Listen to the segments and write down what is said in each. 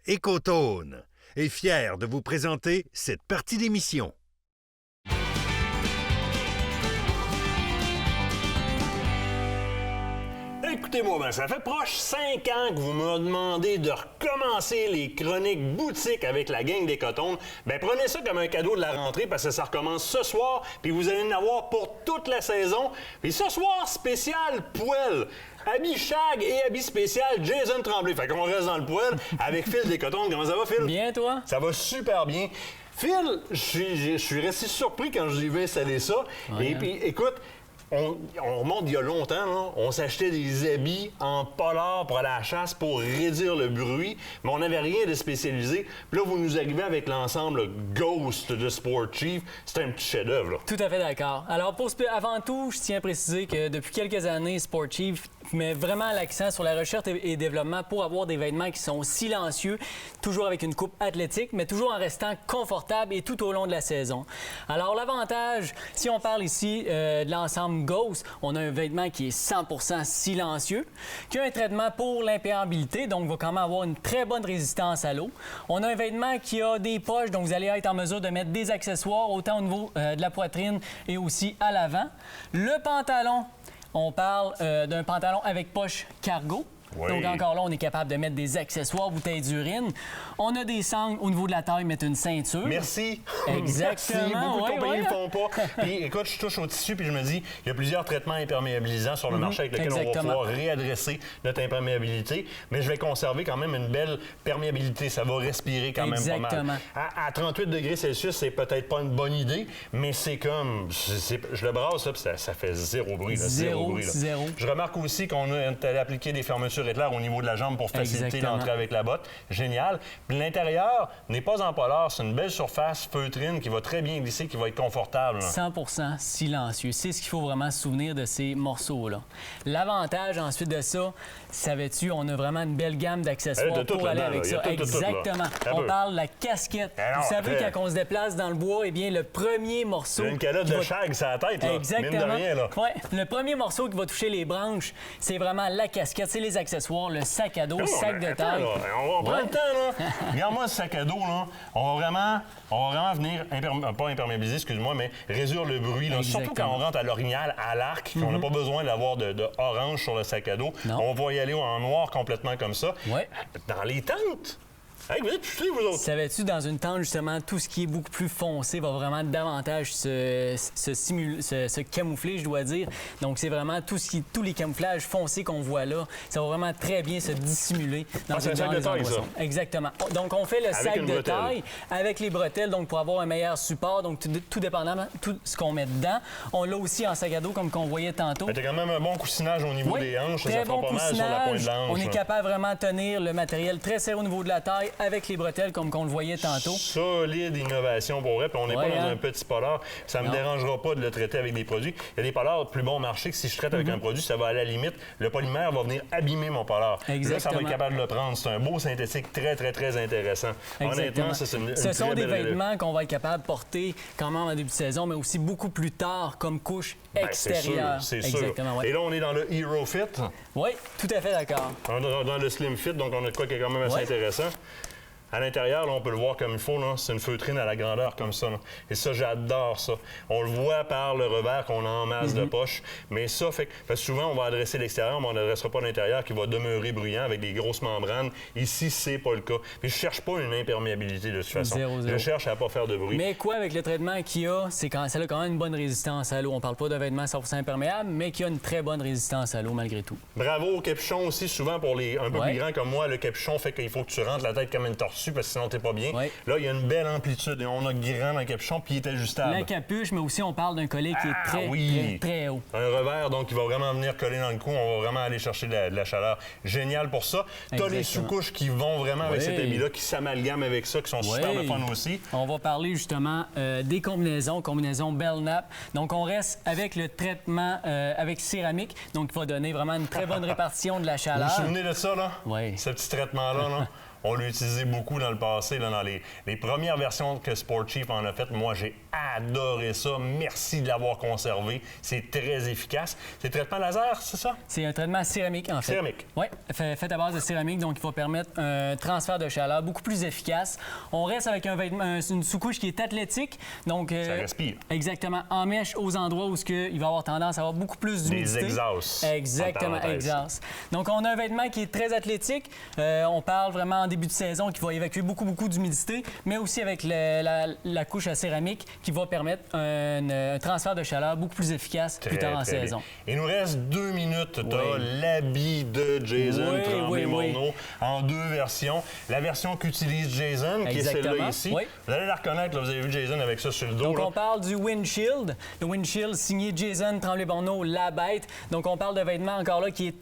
Écotone est fier de vous présenter cette partie d'émission. Écoutez-moi bien, ça fait proche 5 ans que vous me demandez de recommencer les chroniques boutiques avec la gang d'Écotone. Ben prenez ça comme un cadeau de la rentrée parce que ça recommence ce soir, puis vous allez en avoir pour toute la saison. Puis ce soir, spécial poêle. Habit shag et habit spécial Jason Tremblay. Fait qu'on reste dans le poêle avec Phil d'Écotone. Comment ça va, Phil? Bien, toi? Ça va super bien. Phil, je suis resté surpris quand j'ai vu installer ça. Ouais, et puis, écoute, on remonte il y a longtemps, là, on s'achetait des habits en polar pour aller à la chasse pour réduire le bruit, mais on n'avait rien de spécialisé. Puis là, vous nous arrivez avec l'ensemble Ghost de Sport Chief. C'est un petit chef-d'œuvre. Tout à fait d'accord. Alors, avant tout, je tiens à préciser que depuis quelques années, Sport Chief met vraiment l'accent sur la recherche et développement pour avoir des vêtements qui sont silencieux, toujours avec une coupe athlétique, mais toujours en restant confortable et tout au long de la saison. Alors, l'avantage, si on parle ici de l'ensemble Ghost, on a un vêtement qui est 100% silencieux, qui a un traitement pour l'imperméabilité, donc va quand même avoir une très bonne résistance à l'eau. On a un vêtement qui a des poches, donc vous allez être en mesure de mettre des accessoires autant au niveau de la poitrine et aussi à l'avant. Le pantalon, on parle d'un pantalon avec poche cargo. Oui. Donc, encore là, on est capable de mettre des accessoires, bouteilles d'urine. On a des sangles au niveau de la taille, mettre une ceinture. Merci. Exactement. Merci. Beaucoup de compagnies ne le font pas. Puis, écoute, je touche au tissu puis je me dis, il y a plusieurs traitements imperméabilisants sur le marché avec lesquels on va pouvoir réadresser notre imperméabilité, mais je vais conserver quand même une belle perméabilité. Ça va respirer quand même pas mal. À 38 degrés Celsius, c'est peut-être pas une bonne idée, mais c'est comme... je le brasse, là, puis ça fait zéro bruit. Là, zéro bruit. Là. Zéro. Je remarque aussi qu'on a appliqué des fermetures éclair au niveau de la jambe pour faciliter l'entrée avec la botte. Génial. Puis l'intérieur n'est pas en polar. C'est une belle surface feutrine qui va très bien glisser, qui va être confortable. 100% silencieux. C'est ce qu'il faut vraiment se souvenir de ces morceaux-là. L'avantage ensuite de ça, savais-tu, on a vraiment une belle gamme d'accessoires pour aller avec ça. Exactement. On parle de la casquette. Vous savez, quand on se déplace dans le bois, eh bien, le premier morceau... Une calotte de shag sur la tête, là. Exactement. Mine de rien, là. Ouais. Le premier morceau qui va toucher les branches, c'est vraiment la casquette, c'est les accessoires, le sac à dos, le sac de taille. On prend le temps, là. Regarde-moi ce sac à dos, là. On va vraiment venir, pas imperméabiliser, excuse-moi, mais réduire le bruit, là. Surtout quand on rentre à l'orignal, à l'arc, qu'on n'a pas besoin d'avoir de orange sur le sac à dos. Non. On va y aller en noir complètement comme ça. Ouais. Dans les tentes. Hey, vous êtes touchés, vous autres. Savais-tu, dans une tente, justement, tout ce qui est beaucoup plus foncé va vraiment davantage se camoufler, je dois dire. Donc, c'est vraiment tous les camouflages foncés qu'on voit là, ça va vraiment très bien se dissimuler dans un sac de taille, ça. Exactement. Donc, on fait le sac de taille avec les bretelles, donc pour avoir un meilleur support. Donc, tout dépendamment de tout ce qu'on met dedans. On l'a aussi en sac à dos, comme qu'on voyait tantôt. T'as quand même un bon coussinage au niveau des hanches. Très bon pas mal sur la pointe de la hanche. On est capable vraiment de tenir le matériel très serré au niveau de la taille, avec les bretelles, comme qu'on le voyait tantôt. Solide innovation pour vrai, puis on n'est pas dans un petit polar. Ça ne me dérangera pas de le traiter avec des produits. Il y a des polars plus bon marché que si je traite avec un produit, ça va à la limite. Le polymère va venir abîmer mon polar. Là, ça va être capable de le prendre. C'est un beau synthétique très, très, très intéressant. Honnêtement, c'est une Ce sont des vêtements qu'on va être capable de porter quand même en début de saison, mais aussi beaucoup plus tard comme couche extérieure. C'est sûr. Ouais. Et là, on est dans le Hero Fit. Oui, tout à fait d'accord. Dans le Slim Fit, donc on a de quoi qui est quand même assez intéressant. À l'intérieur, là, on peut le voir comme il faut. C'est une feutrine à la grandeur comme ça. Là. Et ça, j'adore ça. On le voit par le revers qu'on a en masse de poche. Mais ça fait que souvent, on va adresser l'extérieur, mais on n'adressera pas l'intérieur qui va demeurer bruyant avec des grosses membranes. Ici, c'est pas le cas. Puis je cherche pas une imperméabilité de toute façon. Je cherche à pas faire de bruit. Mais quoi, avec le traitement qu'il y a, c'est quand ça a quand même une bonne résistance à l'eau. On parle pas de vêtements 100% imperméables, mais qui a une très bonne résistance à l'eau malgré tout. Bravo au capuchon aussi. Souvent, pour les un peu plus grands comme moi, le capuchon fait qu'il faut que tu rentres la tête comme une tortue parce que sinon, t'es pas bien. Là, il y a une belle amplitude et on a grand dans le capuchon puis il est ajustable. La capuche, mais aussi on parle d'un collet qui est très haut. Un revers, donc, qui va vraiment venir coller dans le cou. On va vraiment aller chercher de la chaleur. Génial pour ça. T'as les sous-couches qui vont vraiment avec cet habit-là, qui s'amalgament avec ça, qui sont super le fun aussi. On va parler justement des combinaisons Belknap. Donc, on reste avec le traitement avec céramique, donc qui va donner vraiment une très bonne répartition de la chaleur. Vous vous souvenez de ça, là? Oui. Ce petit traitement-là, là? On l'a utilisé beaucoup dans le passé, là, dans les premières versions que Sport Chief en a faites. Moi, j'ai adoré ça. Merci de l'avoir conservé. C'est très efficace. C'est traitement laser, c'est ça? C'est un traitement céramique, en fait. Céramique. Oui, fait à base de céramique, donc il va permettre un transfert de chaleur beaucoup plus efficace. On reste avec un vêtement, une sous-couche qui est athlétique. Donc, Ça respire. Exactement. En mèche aux endroits où il va avoir tendance à avoir beaucoup plus d'humidité. Des exhausts. Exactement, exhaust. Donc, on a un vêtement qui est très athlétique. On parle vraiment en début de saison qui va évacuer beaucoup d'humidité, mais aussi avec la couche à céramique qui va permettre un transfert de chaleur beaucoup plus efficace plus tard en saison. Bien. Il nous reste 2 minutes. Tu as l'habit de Jason Tremblay-Morneau en 2 versions. La version qu'utilise Jason, qui est celle-là ici. Oui. Vous allez la reconnaître, là, vous avez vu Jason avec ça sur le dos. Donc, on parle du windshield. Le windshield signé Jason Tremblay-Morneau, la bête. Donc, on parle de vêtement encore là qui est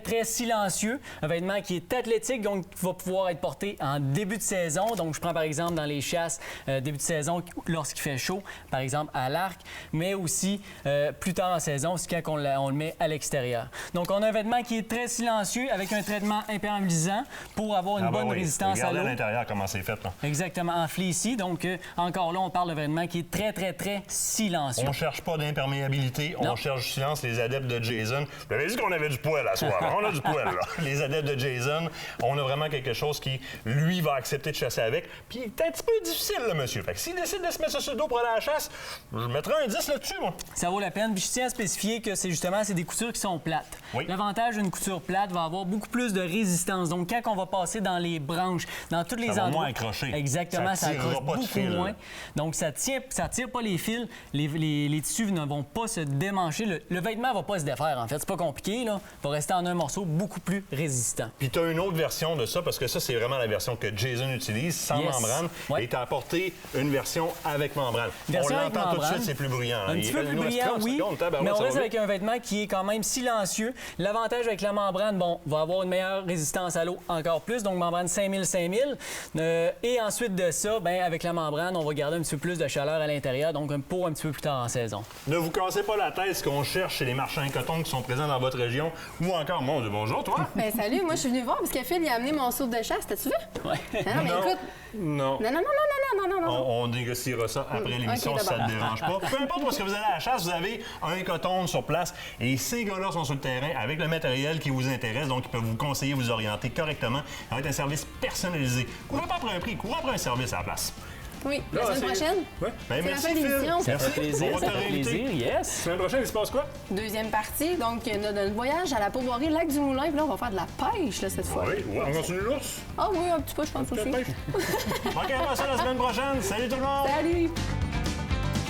très silencieux. Un vêtement qui est athlétique, donc qui va pouvoir être porté en début de saison. Donc, je prends par exemple dans les chasses, début de saison, lorsqu'il fait chaud, par exemple à l'arc, mais aussi plus tard en saison, c'est quand on le met à l'extérieur. Donc, on a un vêtement qui est très silencieux avec un traitement imperméabilisant pour avoir une bonne résistance à l'eau. Regardez à l'intérieur comment c'est fait. Là. Exactement, en fleecy. Donc, encore là, on parle de vêtement qui est très silencieux. On ne cherche pas d'imperméabilité, on cherche du silence. Les adeptes de Jason, vous avez dit qu'on avait du poil à soir. On a du poil, là. Les adeptes de Jason, on a vraiment quelque chose qui, lui, va accepter de chasser avec. Puis, il est un petit peu difficile, le monsieur. Fait que s'il décide de se mettre ça sur le dos pour aller à la chasse, je mettrai un 10 là-dessus, moi. Ça vaut la peine. Puis, je tiens à spécifier que c'est des coutures qui sont plates. Oui. L'avantage d'une couture plate va avoir beaucoup plus de résistance. Donc, quand on va passer dans les branches, dans tous les endroits... Ça va moins accrocher. Exactement, ça accroche pas de beaucoup fil. moins. Donc, ça tire pas les fils. Les tissus ne vont pas se démancher. Le vêtement ne va pas se défaire, en fait. C'est pas compliqué, là. Il va rester en un morceau beaucoup plus résistant. Puis tu as une autre version de ça, parce que ça, c'est vraiment la version que Jason utilise, sans membrane. Ouais. Et tu as apporté une version avec membrane. Version on avec l'entend tout de membrane. suite, c'est plus bruyant. Un petit peu plus brillant, oui, mais on reste avec un vêtement qui est quand même silencieux. L'avantage avec la membrane, bon, va avoir une meilleure résistance à l'eau encore plus, donc membrane 5000. Et ensuite de ça, ben avec la membrane, on va garder un petit peu plus de chaleur à l'intérieur, donc pour un petit peu plus tard en saison. Ne vous cassez pas la tête ce qu'on cherche chez les marchands à coton qui sont présents dans votre région, ou encore, mon Dieu, bonjour, toi! Ben salut, moi je suis venue voir parce que Phil il a amené mon saut de chasse, t'as-tu vu? Ouais. Non, mais écoute... Non. Non. On négociera ça après l'émission OK, si ça ne d'abord. te dérange pas. Peu importe où est-ce que vous allez à la chasse, vous avez un coton sur place et ces gars-là sont sur le terrain avec le matériel qui vous intéresse, donc ils peuvent vous conseiller, vous orienter correctement. Ça va être un service personnalisé. Courez pas après un prix, courez après un service à la place. Oui, la semaine prochaine. Ouais. Ben, C'est la merci, fin de Phil. l'émission. Ça fait plaisir, On va ça te fait réinviter. plaisir, yes! La semaine prochaine, il se passe quoi? Deuxième partie, donc notre voyage à la Pourvoirie, lac du Moulin, puis là on va faire de la pêche là, cette fois. Oui, on continue l'ours. Ah oui, un petit peu je pense aussi. Manquez pas ça la semaine prochaine. Salut tout le monde! Salut!